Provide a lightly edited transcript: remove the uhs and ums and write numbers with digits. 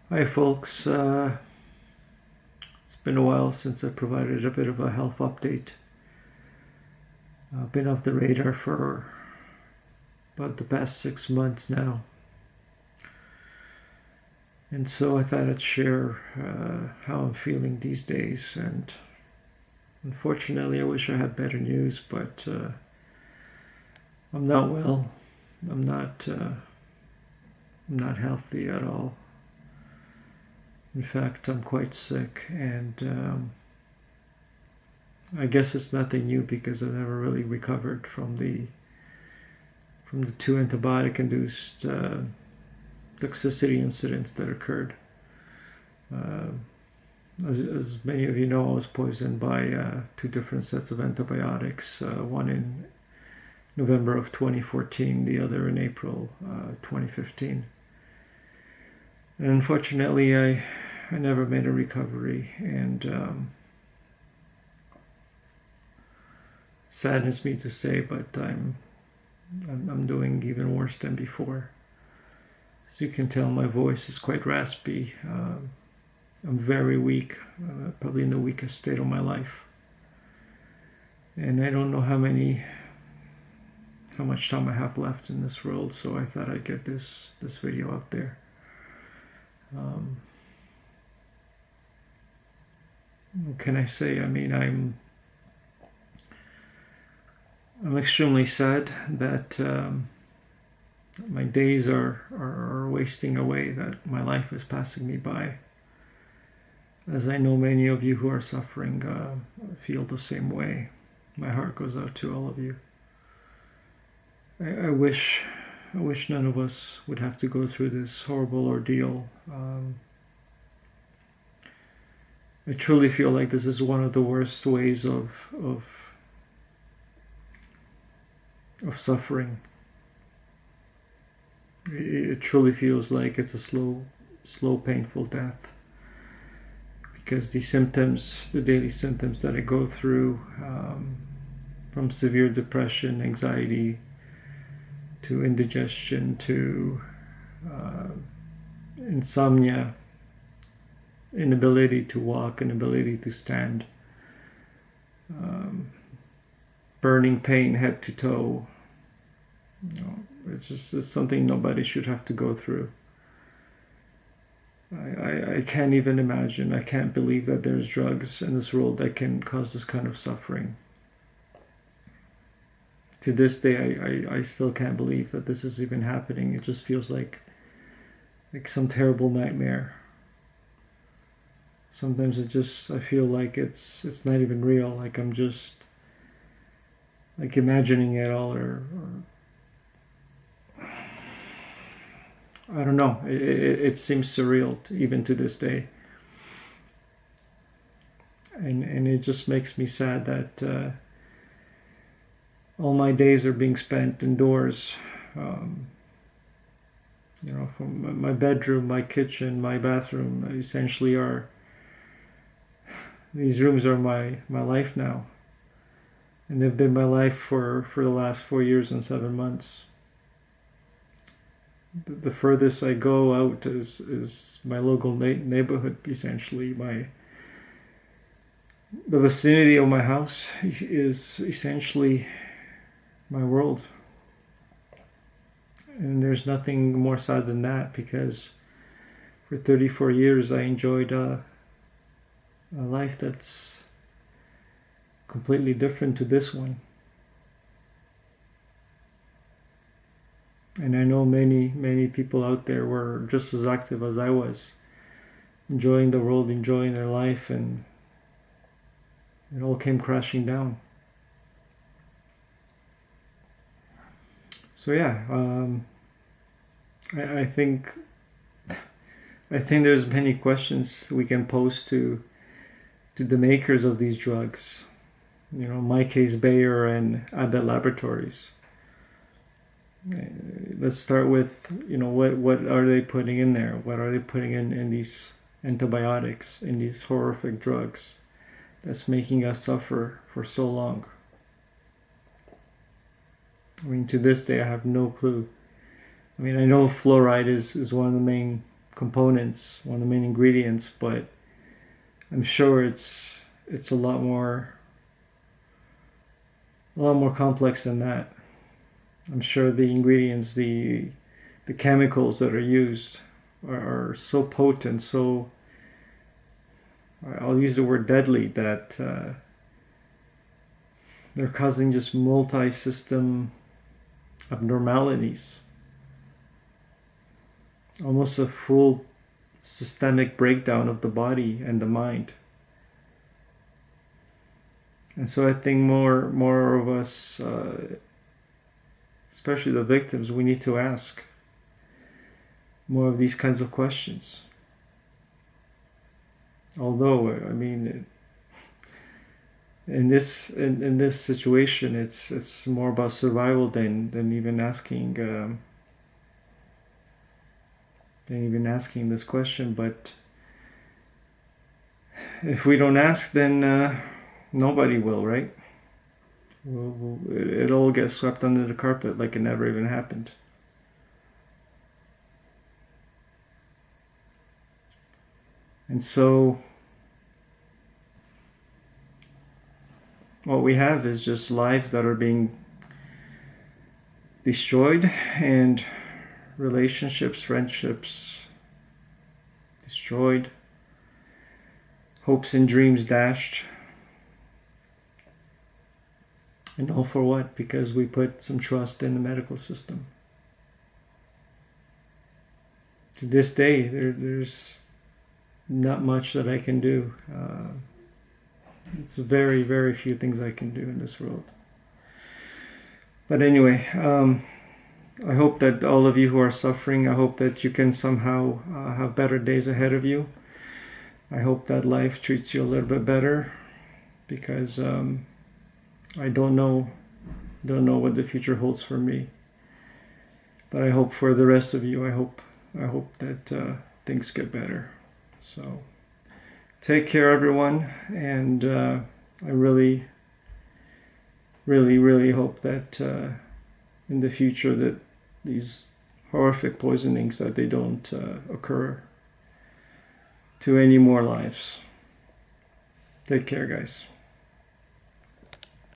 Hi folks, it's been a while since I provided a bit of a health update. I've been off the radar for about the past 6 months now. And so I thought I'd share how I'm feeling these days. And unfortunately, I wish I had better news, but I'm not well. I'm not healthy at all. In fact, I'm quite sick, and I guess it's nothing new because I've never really recovered from the two antibiotic-induced toxicity incidents that occurred. As many of you know, I was poisoned by two different sets of antibiotics, one in November of 2014, the other in April 2015. And unfortunately, I never made a recovery, and saddens me to say, but I'm doing even worse than before. As you can tell, my voice is quite raspy. I'm very weak, probably in the weakest state of my life. And I don't know how much time I have left in this world, so I thought I'd get this video out there. What can I say? I mean, I'm extremely sad that my days are wasting away, that my life is passing me by. As I know many of you who are suffering feel the same way. My heart goes out to all of you. I wish none of us would have to go through this horrible ordeal. I truly feel like this is one of the worst ways of suffering. It truly feels like it's a slow, painful death. Because the symptoms, the daily symptoms that I go through, from severe depression, anxiety, to indigestion, to insomnia, inability to walk, inability to stand, burning pain head to toe. It's something nobody should have to go through. I can't even imagine. I can't believe that there's drugs in this world that can cause this kind of suffering. To this day, I still can't believe that this is even happening. It just feels like some terrible nightmare. Sometimes I feel like it's not even real. Like I'm just like imagining it all, or I don't know. It seems surreal even to this day, and it just makes me sad that all my days are being spent indoors. From my bedroom, my kitchen, my bathroom, essentially are. These rooms are my life now, and they've been my life for the last 4 years and 7 months. The furthest I go out is my local neighborhood, essentially. The vicinity of my house is essentially my world. And there's nothing more sad than that, because for 34 years I enjoyed a life that's completely different to this one. And I know many people out there were just as active as I was, enjoying the world, enjoying their life, and it all came crashing down. So yeah, I think there's many questions we can pose to the makers of these drugs. In my case, Bayer and Abbott Laboratories. Let's start with, what are they putting in there? What are they putting in these antibiotics, in these horrific drugs that's making us suffer for so long? I mean, to this day, I have no clue. I mean, I know fluoride is one of the main components, one of the main ingredients, but I'm sure it's a lot more complex than that. I'm sure the ingredients, the chemicals that are used are so potent, so, I'll use the word deadly, that they're causing just multi-system abnormalities, almost a full systemic breakdown of the body and the mind. And so I think more of us, especially the victims, we need to ask more of these kinds of questions. Although, I mean, in this situation, it's more about survival than even asking this question. But if we don't ask, then nobody will, right? It all gets swept under the carpet like it never even happened. And so what we have is just lives that are being destroyed, and relationships, friendships destroyed, hopes and dreams dashed. And all for what? Because we put some trust in the medical system. To this day, there's not much that I can do. It's very, very few things I can do in this world. But anyway, I hope that all of you who are suffering, I hope that you can somehow have better days ahead of you. I hope that life treats you a little bit better, because I don't know what the future holds for me. But I hope for the rest of you, I hope that things get better. So take care, everyone, and I really, really, really hope that in the future that these horrific poisonings, that they don't occur to any more lives. Take care, guys.